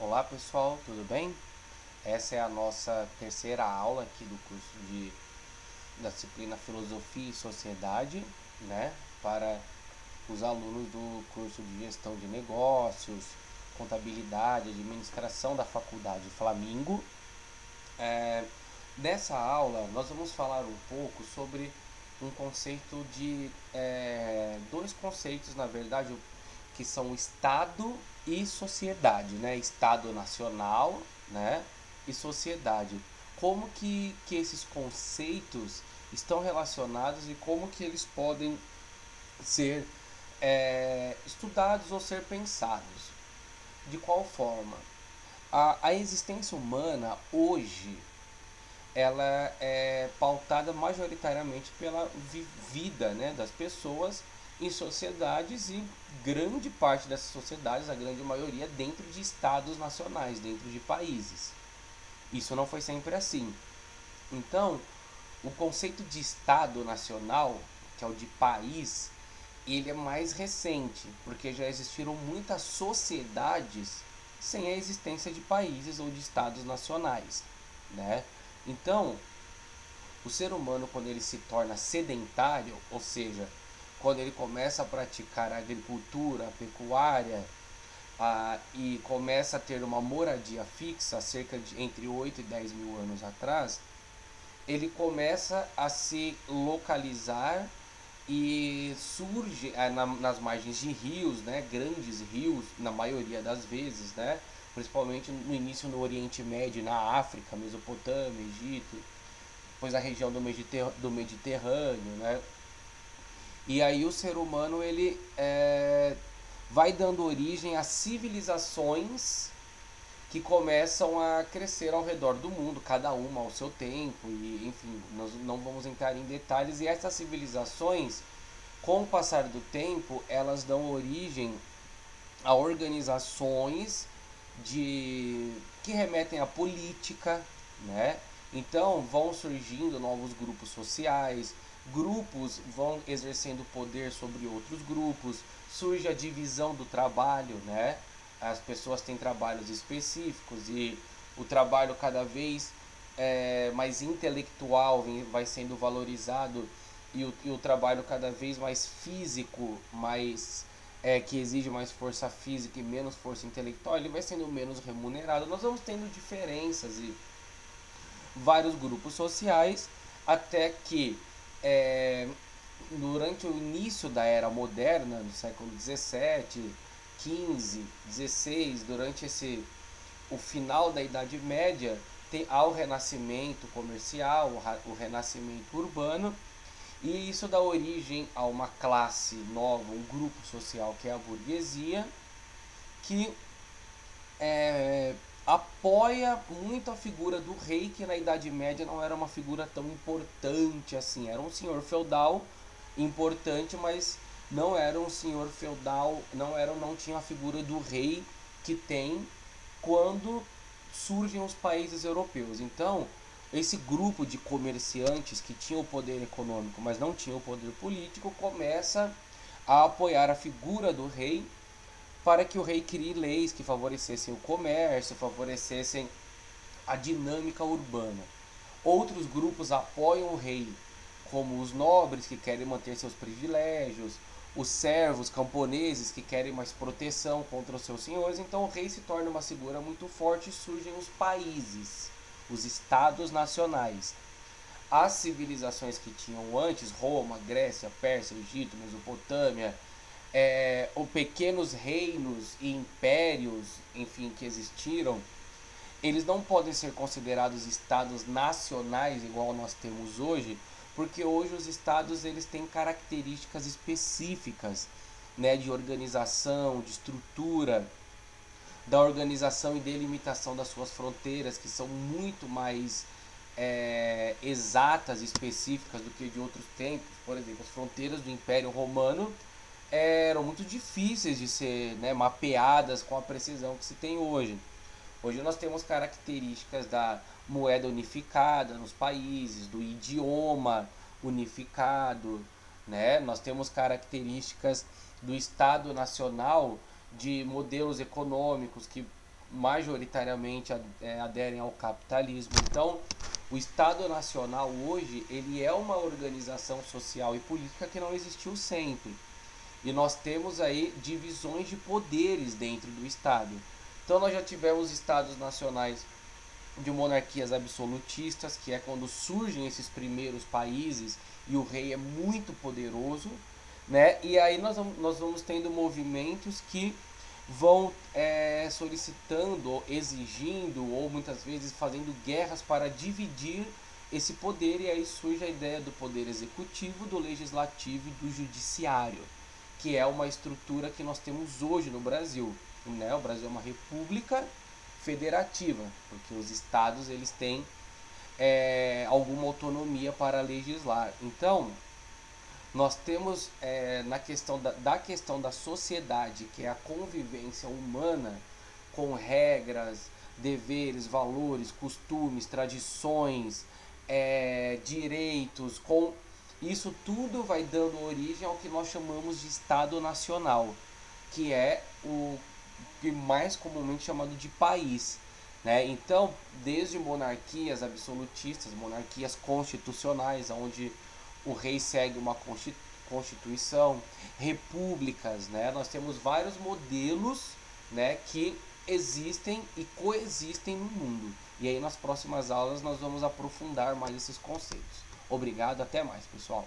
Olá pessoal, tudo bem? Essa é a nossa terceira aula aqui do da disciplina Filosofia e Sociedade, né? Para os alunos do curso de Gestão de Negócios, Contabilidade, Administração da Faculdade Flamingo. Nessa aula nós vamos falar um pouco sobre um conceito dois conceitos, na verdade, que são Estado e sociedade, né? Estado nacional, né? E sociedade. Como que esses conceitos estão relacionados e como que eles podem ser estudados ou ser pensados. De qual forma? A existência humana hoje ela é pautada majoritariamente pela vida, né, das pessoas em sociedades, e grande parte dessas sociedades, a grande maioria, dentro de estados nacionais, dentro de países. Isso não foi sempre assim. Então, o conceito de estado nacional, que é o de país, ele é mais recente, porque já existiram muitas sociedades sem a existência de países ou de estados nacionais, né? Então, o ser humano, quando ele se torna sedentário, ou seja, quando ele começa a praticar a agricultura, a pecuária, e começa a ter uma moradia fixa, cerca de entre 8 e 10 mil anos atrás, ele começa a se localizar e surge nas margens de rios, né, grandes rios, na maioria das vezes, né, principalmente no início no Oriente Médio, na África, Mesopotâmia, Egito, depois a região do Mediterrâneo, né? E aí o ser humano ele vai dando origem a civilizações que começam a crescer ao redor do mundo, cada uma ao seu tempo, e enfim, nós não vamos entrar em detalhes. E essas civilizações, com o passar do tempo, elas dão origem a organizações que remetem à política, né? Então vão surgindo novos grupos sociais, grupos vão exercendo poder sobre outros grupos, surge a divisão do trabalho, né? As pessoas têm trabalhos específicos e o trabalho cada vez mais intelectual vai sendo valorizado, e o trabalho cada vez mais físico, que exige mais força física e menos força intelectual, ele vai sendo menos remunerado. Nós vamos tendo diferenças e vários grupos sociais, até que é, durante o início da era moderna, no século 17, 15, 16, durante o final da Idade Média, há o renascimento comercial, o renascimento urbano, e isso dá origem a uma classe nova, um grupo social que é a burguesia, que é, apoia muito a figura do rei, que na Idade Média não era uma figura tão importante assim. Era um senhor feudal importante, mas não era um senhor feudal, não tinha a figura do rei que tem quando surgem os países europeus. Então, esse grupo de comerciantes que tinha o poder econômico, mas não tinha o poder político, começa a apoiar a figura do rei para que o rei crie leis que favorecessem o comércio, favorecessem a dinâmica urbana. Outros grupos apoiam o rei, como os nobres que querem manter seus privilégios, os servos camponeses que querem mais proteção contra os seus senhores. Então o rei se torna uma figura muito forte e surgem os países, os estados nacionais. As civilizações que tinham antes, Roma, Grécia, Pérsia, Egito, Mesopotâmia, ou pequenos reinos e impérios, enfim, que existiram, eles não podem ser considerados estados nacionais igual nós temos hoje, porque hoje os estados eles têm características específicas, né, de organização, de estrutura, da organização e delimitação das suas fronteiras, que são muito mais exatas e específicas do que de outros tempos. Por exemplo, as fronteiras do Império Romano eram muito difíceis de ser, né, mapeadas com a precisão que se tem hoje. Hoje nós temos características da moeda unificada nos países, do idioma unificado, né? Nós temos características do Estado Nacional, de modelos econômicos que majoritariamente aderem ao capitalismo. Então, o Estado Nacional hoje, ele é uma organização social e política que não existiu sempre. E nós temos aí divisões de poderes dentro do Estado. Então nós já tivemos estados nacionais de monarquias absolutistas, que é quando surgem esses primeiros países e o rei é muito poderoso, né? E aí nós vamos tendo movimentos que vão solicitando, exigindo ou muitas vezes fazendo guerras para dividir esse poder, e aí surge a ideia do poder executivo, do legislativo e do judiciário, que é uma estrutura que nós temos hoje no Brasil, né? O Brasil é uma república federativa, porque os estados eles têm alguma autonomia para legislar. Então, nós temos na questão da sociedade, que é a convivência humana com regras, deveres, valores, costumes, tradições, direitos, com isso tudo vai dando origem ao que nós chamamos de Estado Nacional, que é o que mais comumente chamado de país, né? Então, desde monarquias absolutistas, monarquias constitucionais, onde o rei segue uma constituição, repúblicas, né? Nós temos vários modelos, né, que existem e coexistem no mundo. E aí nas próximas aulas nós vamos aprofundar mais esses conceitos. Obrigado, até mais, pessoal.